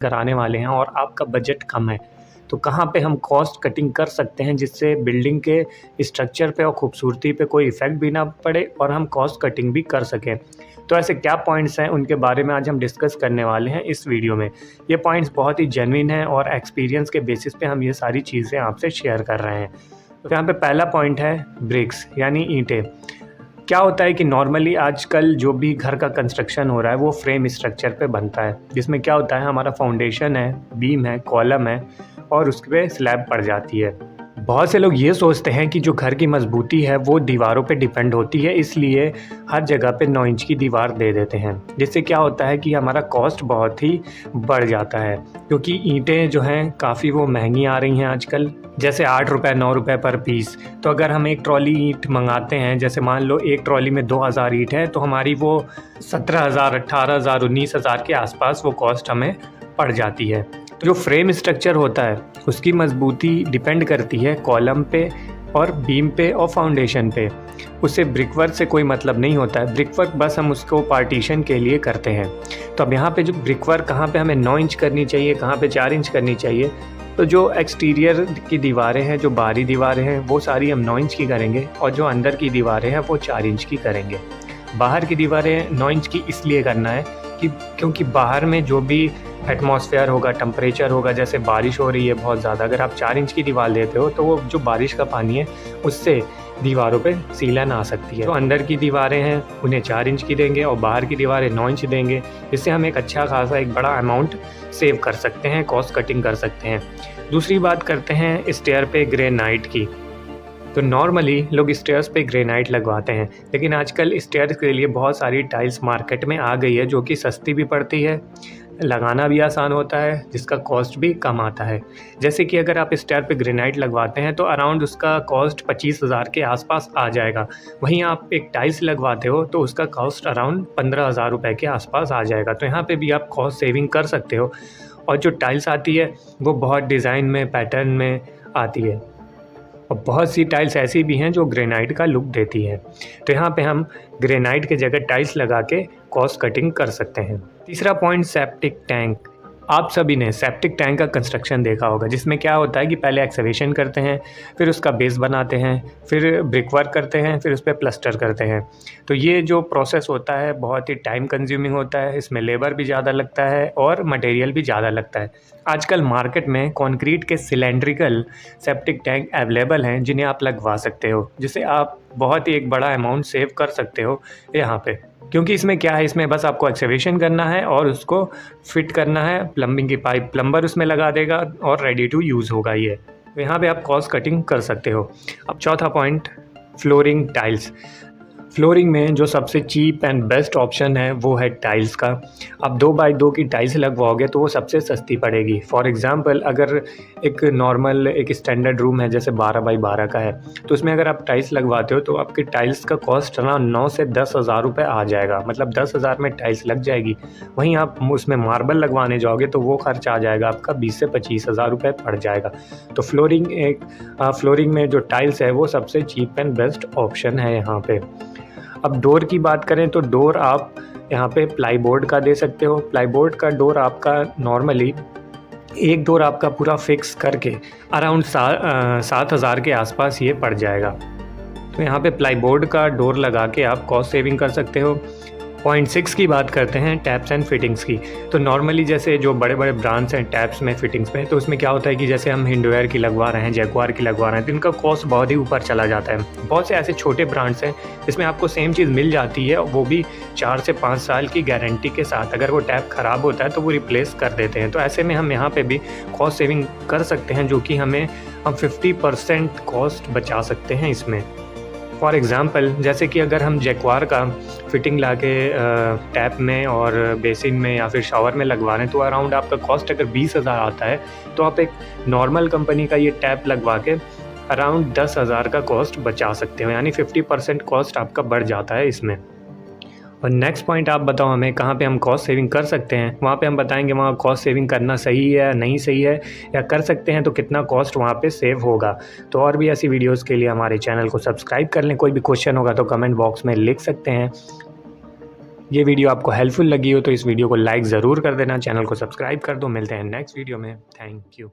कराने वाले हैं और आपका बजट कम है, तो कहाँ पे हम कॉस्ट कटिंग कर सकते हैं जिससे बिल्डिंग के स्ट्रक्चर पे और खूबसूरती पे कोई इफ़ेक्ट भी ना पड़े और हम कॉस्ट कटिंग भी कर सकें। तो ऐसे क्या पॉइंट्स हैं, उनके बारे में आज हम डिस्कस करने वाले हैं इस वीडियो में। ये पॉइंट्स बहुत ही जेन्युइन हैं और एक्सपीरियंस के बेसिस पे हम ये सारी चीज़ें आपसे शेयर कर रहे हैं। तो यहाँ पे पहला पॉइंट है ब्रिक्स यानी ईंटें। क्या होता है कि नॉर्मली आजकल जो भी घर का कंस्ट्रक्शन हो रहा है वो फ्रेम स्ट्रक्चर पे बनता है, जिसमें क्या होता है हमारा फाउंडेशन है, बीम है, कॉलम है और उसके पे स्लैब पड़ जाती है। बहुत से लोग ये सोचते हैं कि जो घर की मजबूती है वो दीवारों पे डिपेंड होती है, इसलिए हर जगह पे 9 इंच की दीवार दे देते हैं, जिससे क्या होता है कि हमारा कॉस्ट बहुत ही बढ़ जाता है, क्योंकि ईंटें जो हैं काफ़ी वो महंगी आ रही हैं आजकल, जैसे 8 रुपये 9 रुपये पर पीस। तो अगर हम एक ट्रॉली ईंट मंगाते हैं, जैसे मान लो एक ट्रॉली में 2000 ईंट है, तो हमारी वो 17,000 18,000 19,000 के आसपास वो कॉस्ट हमें पड़ जाती है। तो जो फ्रेम स्ट्रक्चर होता है उसकी मजबूती डिपेंड करती है कॉलम पे और बीम पे और फाउंडेशन पे। उससे ब्रिकवर्क से कोई मतलब नहीं होता है, ब्रिकवर्क बस हम उसको पार्टीशन के लिए करते हैं। तो अब यहाँ पे जो ब्रिकवर्क कहाँ पे हमें 9 इंच करनी चाहिए, कहाँ पे 4 इंच करनी चाहिए, तो जो एक्सटीरियर की दीवारें हैं, जो बाहरी दीवारें हैं, वो सारी हम 9 इंच की करेंगे और जो अंदर की दीवारें हैं वो 4 इंच की करेंगे। बाहर की दीवारें 9 इंच की इसलिए करना है कि क्योंकि बाहर में जो भी एटमॉस्फेयर होगा, टेम्परेचर होगा, जैसे बारिश हो रही है बहुत ज़्यादा, अगर आप 4 इंच की दीवार देते हो तो वो जो बारिश का पानी है उससे दीवारों पे सीलन आ सकती है। तो अंदर की दीवारें हैं उन्हें 4 इंच की देंगे और बाहर की दीवारें 9 इंच देंगे। इससे हम एक अच्छा खासा एक बड़ा अमाउंट सेव कर सकते हैं, कॉस्ट कटिंग कर सकते हैं। दूसरी बात करते हैं स्टेयर पे ग्रेनाइट की। तो नॉर्मली लोग स्टेयर्स पे ग्रेनाइट लगवाते हैं, लेकिन आजकल स्टेयर्स के लिए बहुत सारी टाइल्स मार्केट में आ गई है जो कि सस्ती भी पड़ती है, लगाना भी आसान होता है, जिसका कॉस्ट भी कम आता है। जैसे कि अगर आप स्टेयर पे ग्रेनाइट लगवाते हैं तो अराउंड उसका कॉस्ट 25,000 के आसपास आ जाएगा। वहीं आप एक टाइल्स लगवाते हो तो उसका कॉस्ट अराउंड 15,000 रुपये के आसपास आ जाएगा। तो यहाँ पे भी आप कॉस्ट सेविंग कर सकते हो। और जो टाइल्स आती है वो बहुत डिज़ाइन में, पैटर्न में आती है और बहुत सी टाइल्स ऐसी भी हैं जो ग्रेनाइट का लुक देती हैं। तो यहाँ पे हम ग्रेनाइट के जगह टाइल्स लगा के कॉस्ट कटिंग कर सकते हैं। तीसरा पॉइंट सेप्टिक टैंक। आप सभी ने सेप्टिक टैंक का कंस्ट्रक्शन देखा होगा, जिसमें क्या होता है कि पहले एक्सकेवेशन करते हैं, फिर उसका बेस बनाते हैं, फिर ब्रिकवर्क करते हैं, फिर उस पर प्लास्टर करते हैं। तो ये जो प्रोसेस होता है बहुत ही टाइम कंज्यूमिंग होता है, इसमें लेबर भी ज़्यादा लगता है और मटेरियल भी ज़्यादा लगता है। आजकल मार्केट में कंक्रीट के सिलेंड्रिकल सेप्टिक टैंक अवेलेबल हैं जिन्हें आप लगवा सकते हो, जिससे आप बहुत ही एक बड़ा अमाउंट सेव कर सकते हो यहाँ पे। क्योंकि इसमें क्या है, इसमें बस आपको एक्सकेवेशन करना है और उसको फिट करना है, प्लम्बिंग की पाइप प्लम्बर उसमें लगा देगा और रेडी टू यूज़ होगा ये। तो यहाँ पे आप कॉस्ट कटिंग कर सकते हो। अब चौथा पॉइंट, फ्लोरिंग टाइल्स। फ्लोरिंग में जो सबसे चीप एंड बेस्ट ऑप्शन है वो है टाइल्स का। आप 2x2 की टाइल्स लगवाओगे तो वो सबसे सस्ती पड़ेगी। फॉर एग्ज़ाम्पल अगर एक नॉर्मल एक स्टैंडर्ड रूम है जैसे 12x12 का है, तो उसमें अगर आप टाइल्स लगवाते हो तो आपकी टाइल्स का कॉस्ट अराउंड 9 से 10,000 रुपये आ जाएगा, मतलब 10,000 में टाइल्स लग जाएगी। वहीं आप उसमें मार्बल लगवाने जाओगे तो वो खर्च आ जाएगा आपका 20 से 25,000 रुपये पड़ जाएगा। तो फ्लोरिंग में जो टाइल्स है वो सबसे चीप एंड बेस्ट ऑप्शन है यहाँ पे। अब डोर की बात करें तो डोर आप यहाँ पे प्लाईबोर्ड का दे सकते हो। प्लाईबोर्ड का डोर आपका नॉर्मली एक डोर आपका पूरा फिक्स करके अराउंड 7,000 के आसपास ये पड़ जाएगा। तो यहाँ पे प्लाईबोर्ड का डोर लगा के आप कॉस्ट सेविंग कर सकते हो। पॉइंट 6 की बात करते हैं टैप्स एंड फिटिंग्स की। तो नॉर्मली जैसे जो बड़े बड़े ब्रांड्स हैं टैप्स में, फिटिंग्स में, तो उसमें क्या होता है कि जैसे हम हिंडवेयर की लगवा रहे हैं, जैगुआर की लगवा रहे हैं, तो इनका कॉस्ट बहुत ही ऊपर चला जाता है। बहुत से ऐसे छोटे ब्रांड्स हैं जिसमें आपको सेम चीज़ मिल जाती है, वो भी 4 से 5 साल की गारंटी के साथ। अगर वो टैप ख़राब होता है तो वो रिप्लेस कर देते हैं। तो ऐसे में हम यहाँ पर भी कॉस्ट सेविंग कर सकते हैं, जो कि हम 50% कॉस्ट बचा सकते हैं इसमें। फॉर एग्ज़ाम्पल जैसे कि अगर हम जैक्वार का फिटिंग ला के टैप में और बेसिन में या फिर शावर में लगवा रहे हैं, तो अराउंड आपका कॉस्ट अगर 20,000 आता है, तो आप एक नॉर्मल कंपनी का ये टैप लगवा के अराउंड 10,000 का कॉस्ट बचा सकते हो, यानी 50% कॉस्ट आपका बढ़ जाता है इसमें। और नेक्स्ट पॉइंट आप बताओ हमें कहाँ पे हम कॉस्ट सेविंग कर सकते हैं। वहाँ पे हम बताएंगे वहाँ कॉस्ट सेविंग करना सही है, नहीं सही है, या कर सकते हैं तो कितना कॉस्ट वहाँ पे सेव होगा। तो और भी ऐसी वीडियोस के लिए हमारे चैनल को सब्सक्राइब कर लें। कोई भी क्वेश्चन होगा तो कमेंट बॉक्स में लिख सकते हैं। ये वीडियो आपको हेल्पफुल लगी हो तो इस वीडियो को लाइक ज़रूर कर देना, चैनल को सब्सक्राइब कर दो। मिलते हैं नेक्स्ट वीडियो में। Thank you.